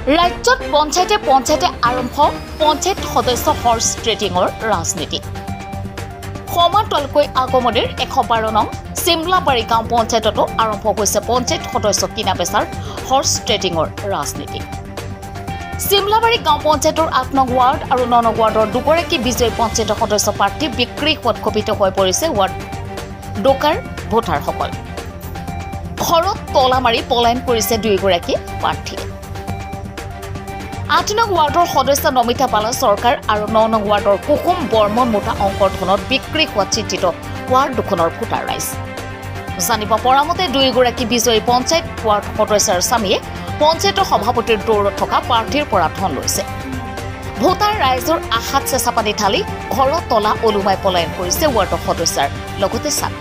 ৰাজ্যত পঞ্চায়তে আৰম্ভ পঞ্চায়ত সদস্য হৰ্চ ট্ৰেডিঙৰ ৰাজনীতি। সমান্তৰালকৈ আগমনিৰ ১১২ নং চিমলাবাৰী গাঁও পঞ্চায়ততো আৰম্ভ হৈছে পঞ্চায়ত সদস্য কিনা বেচাৰ হৰ্চ ট্ৰেডিঙৰ ৰাজনীতি। চিমলাবাৰী গাঁও পঞ্চায়তৰ ৮ নং ৱাৰ্ড আৰু ৯ নং ৱাৰ্ডৰ দুগৰাকী বিজয়ী পঞ্চায়ত সদস্য প্ৰাৰ্থী বিক্ৰী হোৱাত ক্ষোভিত হৈ পৰিছে ৱাৰ্ড ডোকাৰ ভোটাৰসকল। ঘৰত তলা মাৰি পলায়ন কৰিছে দুয়োগৰাকী প্ৰাৰ্থী। ৮ নং ৱাৰ্ডৰ সদস্য নমিতা পালা চৰকাৰ আৰু ৯ নং ৱাৰ্ডৰ কুসুম বৰ্মন মুঠা অংকৰ ধনত বিক্ৰী হোৱাত চিন্তিত ৱাৰ্ড দুখনৰ ভোটাৰ ৰাইজ। জানিব পৰা মতে দুয়োগৰাকী বিজয়ী পঞ্চায়ত ৱাৰ্ড সদস্যৰ স্বামীয়ে পঞ্চায়তৰ সভাপতিৰ দৌৰত থকা প্ৰাৰ্থীৰ পৰা ধন লৈছে। ভোটাৰ ৰাইজৰ আশাত চেঁচা পানী ঢালি ঘৰত তলা ওলোমাই পলায়ন কৰিছে ৱাৰ্ডৰ সদস্যাৰ লগতে স্বামী।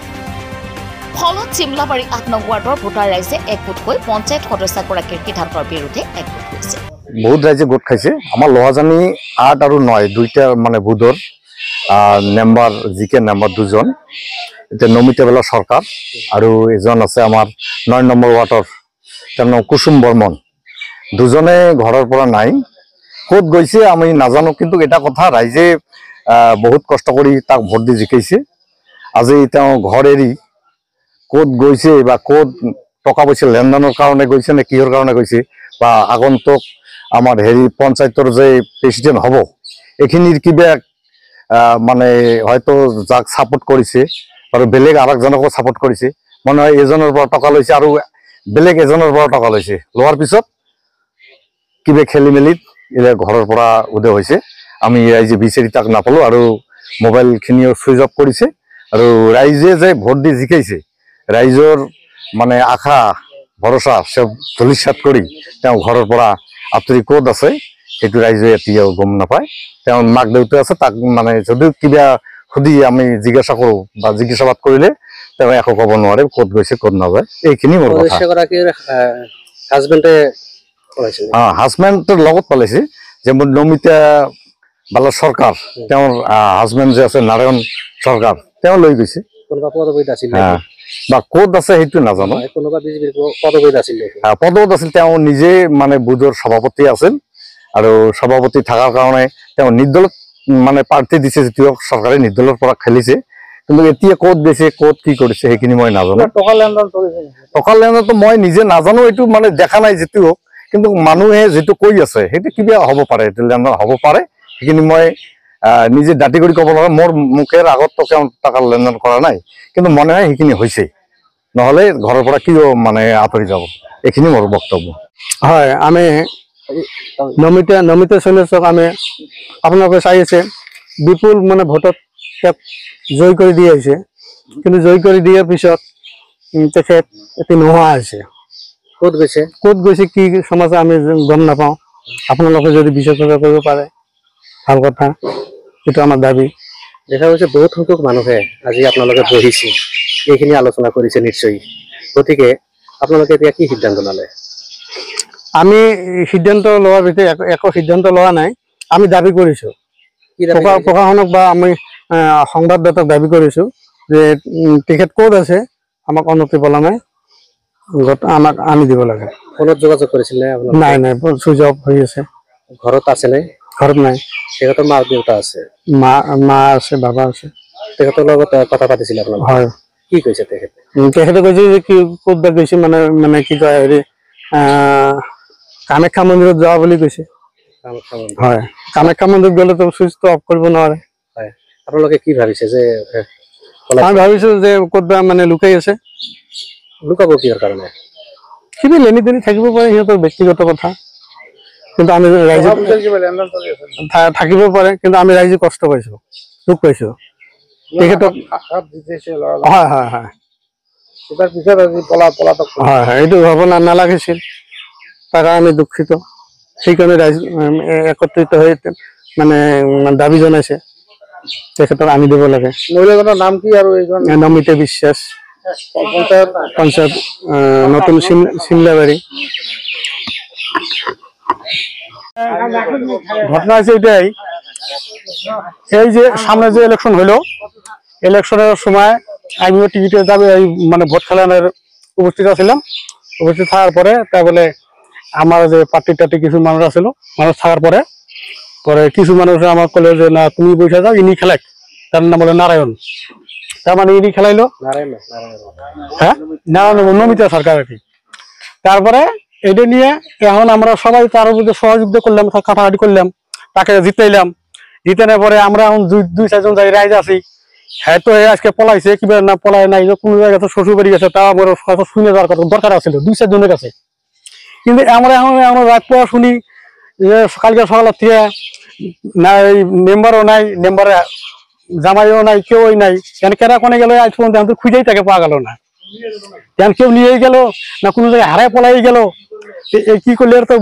ফলত চিমলাবাৰী ৮ নং ৱাৰ্ডৰ ভোটাৰ ৰাইজে একগোট হৈ পঞ্চায়ত সদস্যগৰাকীৰ সিদ্ধান্তৰ বিৰুদ্ধে একগোট হৈছে। বহুত ৰাইজে গোট খাইছে। আমাৰ লহাজানী ৮ আৰু ৯ দুইটা মানে বুধৰ মেম্বাৰ জিকে মেম্বাৰ দুজন, এতিয়া নমিতা বেলা চৰকাৰ আৰু এজন আছে আমাৰ ৯ নম্বৰ ৱাৰ্ডৰ তেওঁৰ নাম কুসুম বৰ্মন। দুজনে ঘৰৰ পৰা নাই, ক'ত গৈছে আমি নাজানো, কিন্তু এটা কথা ৰাইজে বহুত কষ্ট কৰি তাক ভোট দি জিকাইছে। আজি তেওঁ ঘৰ এৰি ক'ত গৈছে বা ক'ত টকা পইচা লেনদেনৰ কাৰণে গৈছে নে কিহৰ কাৰণে গৈছে বা আগন্তুক আমাৰ পঞ্চায়তৰ যে প্ৰেচিডেণ্ট হ'ব এইখিনিৰ কিবা মানে হয়তো যাক ছাপোৰ্ট কৰিছে আৰু বেলেগ আৰু একজনকো ছাপোৰ্ট কৰিছে, মানে এজনৰ পৰা টকা লৈছে আৰু বেলেগ এজনৰ পৰা টকা লৈছে, লোৱাৰ পিছত কিবা খেলি মেলিত ঘৰৰ পৰা উদয় হৈছে। আমি ৰাইজে বিচাৰি তাক নাপালোঁ আৰু মোবাইলখিনিও চুইচ অফ কৰিছে। আৰু ৰাইজে যে ভোট দি জিকাইছে ৰাইজৰ মানে আশা ভৰসা চব ধূলিসাৎ কৰি তেওঁ ঘৰৰ পৰা আঁতৰি ক'ত আছে সেইটো ৰাইজে এতিয়াও গম নাপায়। তেওঁৰ মাক দেউতা আছে, তাক মানে যদিও কিবা সুধি আমি জিজ্ঞাসা কৰোঁ বা জিজ্ঞাসাবাদ কৰিলে তেওঁ একো ক'ব নোৱাৰে ক'ত গৈছে ক'ত নাযায়। এইখিনি মোৰ কথা। হাজবেণ্ডৰ লগত পালাইছে যে মোৰ নমিতা বালা চৰকাৰ, তেওঁৰ হাজবেণ্ড যে আছে নাৰায়ণ চৰকাৰ, তেওঁ লৈ গৈছে। বা ক'ত আছে সেইটো নাজানো। পদত আছিল, তেওঁ নিজে মানে বুধৰ সভাপতি আছিল আৰু সভাপতি থকাৰ কাৰণে তেওঁ নিৰ্দলত মানে প্ৰাৰ্থী দিছে, যদিও চৰকাৰে নিৰ্দলৰ পৰা খেলিছে, কিন্তু এতিয়া ক'ত গৈছে ক'ত কি কৰিছে সেইখিনি মই নাজানো। টকা লেনদেনটো মই নিজে নাজানো, এইটো মানে দেখা নাই যিটো হওক, কিন্তু মানুহে যিটো কৈ আছে সেইটো কিবা হ'ব পাৰে, এইটো লেনদেন হ'ব পাৰে, সেইখিনি মই নিজে দাঁতি কৰি ক'ব নোৱাৰো। মোৰ মুখেৰ আগত টকা লেনদেন কৰা নাই, কিন্তু মনে হয় সেইখিনি হৈছে, নহ'লে ঘৰৰ পৰা কিয় মানে আঁতৰি যাব। এইখিনি মোৰ বক্তব্য। হয়, আমি নমিতা সৈন্যক আমি আপোনালোকে চাই আছে বিপুল মানে ভোটত তেওঁক জয় কৰি দি আহিছে, কিন্তু জয় কৰি দিয়াৰ পিছত তেখেত এতিয়া নোহোৱা হৈছে। ক'ত গৈছে কি সমাজ আমি গম নাপাওঁ। আপোনালোকে যদি বিশেষজ্ঞ কৰিব পাৰে ভাল কথা, সেইটো আমাৰ দাবী। দেখা গৈছে বহুত সংখ্যক মানুহে আজি আপোনালোকে বহিছে, এইখিনি আলোচনা কৰিছে নিশ্চয়, গতিকে আপোনালোকে এতিয়া কি সিদ্ধান্ত ল'লে? আমি সিদ্ধান্ত লোৱাৰ ভিতৰত একো সিদ্ধান্ত লোৱা নাই। আমি দাবী কৰিছোঁ প্ৰশাসনক বা আমি সংবাদদাতাক দাবী কৰিছোঁ যে তেখেত ক'ত আছে আমাক অনতি পলমে আমাক আনি দিব লাগে। ফোনত যোগাযোগ কৰিছিলে? নাই, চুইচ অফ হৈ আছে। ঘৰত আছেনে? ঘৰত নাই। তেখেতৰ মা দেউতা আছে? মা আছে, বাবা আছে। তেখেতৰ লগত কথা পাতিছিলে আপোনালোকে? হয়। কি কৈছে তেখেতে? তেখেতে কৈছে যে কি ক'ত বা গৈছে, মানে কি কয় কামাখ্যা মন্দিৰত যোৱা বুলি কৈছে। হয়, কামাখ্যা মন্দিৰত গ'লেতো চুইচটো অফ কৰিব নোৱাৰে। হয়, আপোনালোকে কি ভাবিছে যে? আমি ভাবিছো যে ক'ত বা মানে লুকাই আছে। লুকাব কিহৰ কাৰণে? কিবা লেনি দেনি থাকিব পাৰে, সিহঁতৰ ব্যক্তিগত কথা, কিন্তু আমি ৰাইজে থাকিব পাৰে, কিন্তু আমি ৰাইজে কষ্ট পাইছো, দুখ পাইছো তেখেতক। হয়, এইটো হ'ব নালাগিছিল, তাৰ কাৰণে আমি দুখিত। সেইকাৰণে ৰাইজ একত্ৰিত হৈ মানে দাবী জনাইছে তেখেতক আনি দিব লাগে। মহিলাজনৰ নাম কি? আৰু নমিতা বিশ্বাস, পঞ্চায়ত নতুন চিমলাবাৰী। ঘটনা আছে এটাই, এই যে সামনে যে ইলেকশন হলো, ইলেকশনের সময় আমি টিভিতে যাবে মানে ভোট খেলানোর উপস্থিত ছিলাম। উপস্থিত থাকার পরে তা বলে আমার যে পার্টি টাটি কিছু মানুষ আছিল, মানুষ থাকার পরে পরে কিছু মানুষ আমার কলে যে না তুমি বসে যাও, ইনি খেলাক, তার নাম হলো নারায়ণ। তার মানে ইনি খেলাইলো, হ্যাঁ নারায়ণ নমিতা সরকার আর কি। তারপরে এটা নিয়ে এখন আমরা সবাই তার উপরে সহযোগিতা করলাম, কাটাকাটি করলাম, তাকে জিতাইলাম। জিতানোর পরে আমরা এখন দুই চারজন যাই রাইজ আছি। হ্যাঁ তো আজকে পলাইছে, কিভাবে না পলায় নাই, কোনো জায়গায় তো শ্বশুর বাড়ি গেছে, তাও আমার কথা শুনে যাওয়ার কথা দরকার আছিল দুই চারজনের কাছে। কিন্তু আমরা এখন রাত পর শুনি যে কালকে সকালের থেকে না মেম্বারও নাই, মেম্বারে জামাইও নাই, কেউই নাই। কেন কেরা কোনে গেল আজ পর্যন্ত এখন তো খুঁজেই তাকে পাওয়া গেল না। কেন কেউ নিয়েই গেল না কোনো জায়গায় হারায় পলাই গেল, কি করলে তো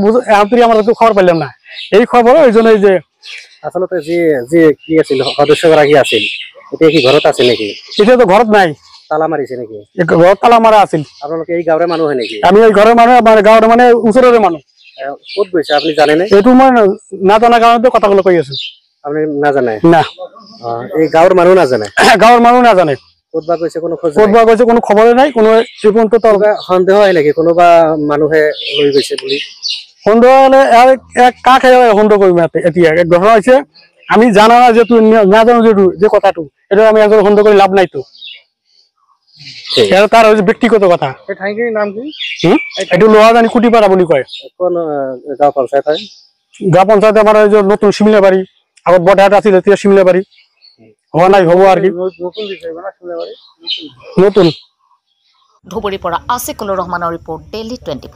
আমরা তো খবর পেলাম না। এই খবর ওই জন্য যে আসলে যে যে কি আছিল সদস্যরা কি আছিল, এটা কি ঘরত আছে নাকি? এটা তো ঘরত নাই, তালা মারিছে নাকি? ঘর তালা মারা আছিল। আপনালোকে এই গাঁৱৰে মানুহ হয় নাকি? আমি এই ঘৰেৰ মানুষ, গাঁৱৰ মানে ওচরের মানুষ। ক'ত গৈছে আপনি জানে না? এইটো মই না জানা কারণে কথাগুলো কই আছো। আপনি না জানে? না, এই গাঁৱৰ মানুহ নাজানে? গাঁৱৰ মানুহ নাজানে। ক'তবা গৈছে কোনো খোঁজ ক'তবা গৈছে কোনো খবরে নাই, কোনো পর্যন্ত তো সন্দেহ হয় নাকি কোনোবা মানুহে লৈ গৈছে বুলি? সন্দেহ হলে কাকে সন্দেহ কৰিম এতিয়া? ঘটনা হৈছে আমি জানা না যে তুই নাজানো যে কথাটো, এটা আমি একজন সন্দেহ কৰি লাভ নাইতো। তাৰ ব্যক্তিগত কথা। ঠাইখিনিৰ নাম কি? এইটো লোহাজানি কুটিপাৰা বুলি কয়। কোন গাঁও পঞ্চায়ত হয়? গাঁও পঞ্চায়ত আমাৰ এই যে নতুন শিমিলাবাৰী, আগত বৰহাট আছিল, এতিয়া শিমিলাবাৰী হোৱা নাই, হ'ব আৰু কি নতুন। ধুবুৰীৰ পৰা আছিকুলৰ ৰহমানৰ ৰিপৰ্ট, ডেইলি 24।